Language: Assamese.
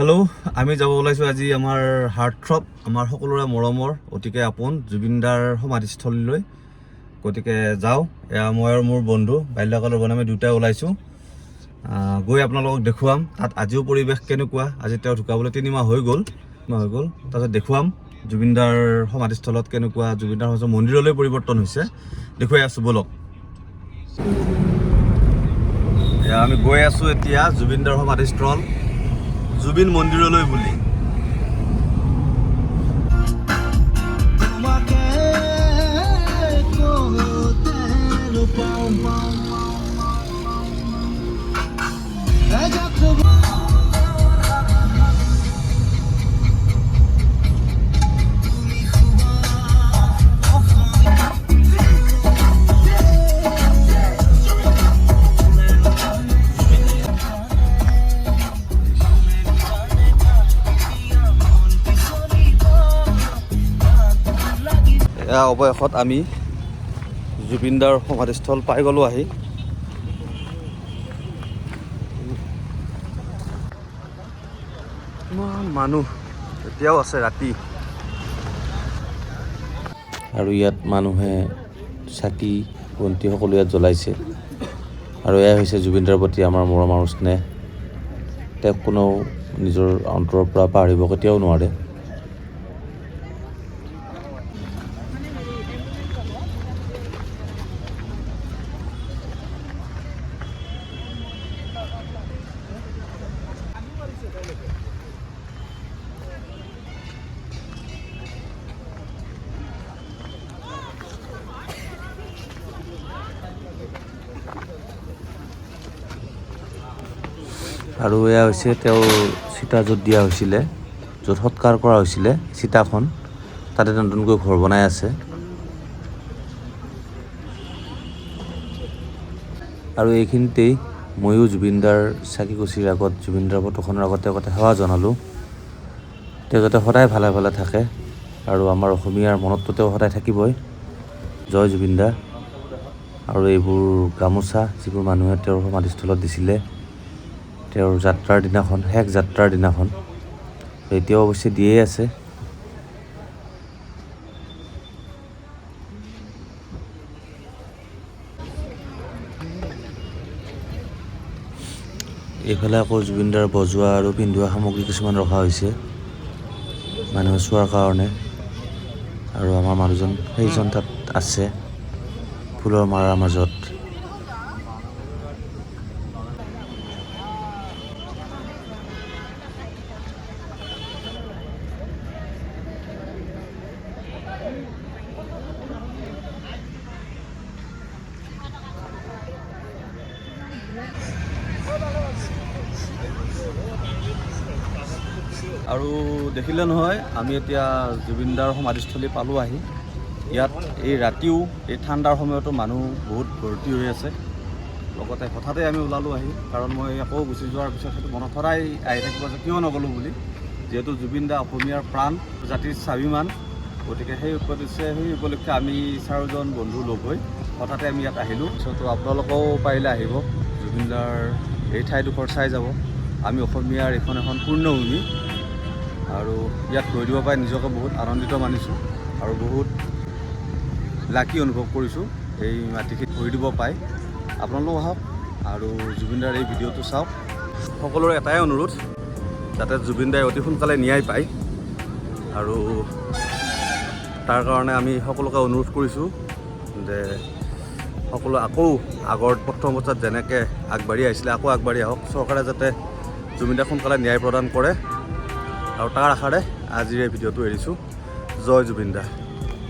হেল্ল', আমি যাব ওলাইছোঁ আজি আমাৰ হাৰ্টথ্ৰব, আমাৰ সকলোৰে মৰমৰ অতিকে আপোন জুবিনদাৰ সমাধিস্থলীলৈ। গতিকে যাওঁ। এয়া মই আৰু মোৰ বন্ধু বাল্যকালৰ বন্ধু, আমি দুটাই ওলাইছোঁ। গৈ আপোনালোকক দেখুৱাম তাত আজিও পৰিৱেশ কেনেকুৱা। আজি তেওঁ ঢুকাবলৈ 3 মাহ হৈ গ'ল। তাৰপিছত দেখুৱাম জুবিনদাৰ সমাধিস্থলত কেনেকুৱা, জুবিনদাৰ মন্দিৰলৈ পৰিৱৰ্তন হৈছে, দেখুৱাই আছোঁ বলক। এয়া আমি গৈ আছোঁ এতিয়া জুবিনদাৰ সমাধিস্থল জুবিন মন্দিৰলৈ বুলি। এয়া অৱশেষত আমি জুবিনদাৰ সমাধিস্থল পাই গ'লোঁ আহি। ইমান মানুহ এতিয়াও আছে ৰাতি, আৰু ইয়াত মানুহে চাকি বন্তি সকলো ইয়াত জ্বলাইছে। আৰু এয়া হৈছে জুবিনদাৰ প্ৰতি আমাৰ মৰম আৰু স্নেহ। তেওঁক কোনেও নিজৰ অন্তৰৰ পৰা পাহৰিব কেতিয়াও নোৱাৰে। আৰু এয়া হৈছে তেওঁৰ চিতা য'ত দিয়া হৈছিলে, য'ত সৎকাৰ কৰা হৈছিলে চিতাখন, তাতে নতুনকৈ ঘৰ বনাই আছে। আৰু এইখিনিতেই ময়ো জুবিনদাৰ চাকিগছিৰ আগত, জুবিনদাৰ ফটোখনৰ আগত তেওঁক এটা সেৱা জনালোঁ। তেওঁ যাতে সদায় ভালে ভালে থাকে, আৰু আমাৰ অসমীয়াৰ মনততো তেওঁ সদায় থাকিবই। জয় জুবিনদা। আৰু এইবোৰ গামোচা যিবোৰ মানুহে তেওঁৰ সমাধিস্থলত দিছিলে তেওঁৰ যাত্ৰাৰ দিনাখন, শেষ যাত্ৰাৰ দিনাখন, এতিয়াও অৱশ্যে দিয়েই আছে। এইফালে আকৌ জুবিনদাৰ বজোৱা আৰু পিন্ধোৱা সামগ্ৰী কিছুমান ৰখা হৈছে মানুহে চোৱাৰ কাৰণে। আৰু আমাৰ মানুহজন সেইজন তাত আছে ফুলৰ মাৰাৰ মাজত। আৰু দেখিলে নহয়, আমি এতিয়া জুবিনদাৰ সমাধিস্থলী পালোঁ আহি। ইয়াত এই ৰাতিও, এই ঠাণ্ডাৰ সময়তো মানুহ বহুত ভৰ্তি হৈ আছে। লগতে হঠাতে আমি ওলালোঁ আহি, কাৰণ মই আকৌ গুচি যোৱাৰ পিছত সেইটো মনত সদায় আহি থাকিব যে কিয় নগ'লোঁ বুলি। যিহেতু জুবিনদা অসমীয়াৰ প্ৰাণ, জাতিৰ স্বাভিমান। গতিকে সেই উপলক্ষে আমি 4জন বন্ধু লগ হৈ হঠাতে আমি ইয়াত আহিলোঁ। ত' আপোনালোকেও পাৰিলে আহিব, জুবিনদাৰ এই ঠাইডোখৰ চাই যাব। আমি অসমীয়াৰ এখন পূৰ্ণভূমি, আৰু ইয়াত গৈ দিব পাই নিজকে বহুত আনন্দিত মানিছোঁ, আৰু বহুত লাকি অনুভৱ কৰিছোঁ এই মাটিখিনিত ভৰি দিব পাই। আপোনালোক আহক আৰু জুবিনদাৰ এই ভিডিঅ'টো চাওক। সকলোৰে এটাই অনুৰোধ, যাতে জুবিনদাই অতি সোনকালে ন্যায় পায়। আৰু তাৰ কাৰণে আমি সকলোকে অনুৰোধ কৰিছোঁ যে সকলো আকৌ আগৰ প্ৰথম অৱস্থাত যেনেকৈ আগবাঢ়ি আহিছিলে আকৌ আগবাঢ়ি আহক। চৰকাৰে যাতে জুবিনদাক সোনকালে ন্যায় প্ৰদান কৰে, আৰু তাৰ আশাৰে আজিৰ এই ভিডিঅ'টো এৰিছোঁ। জয় জুবিনদা।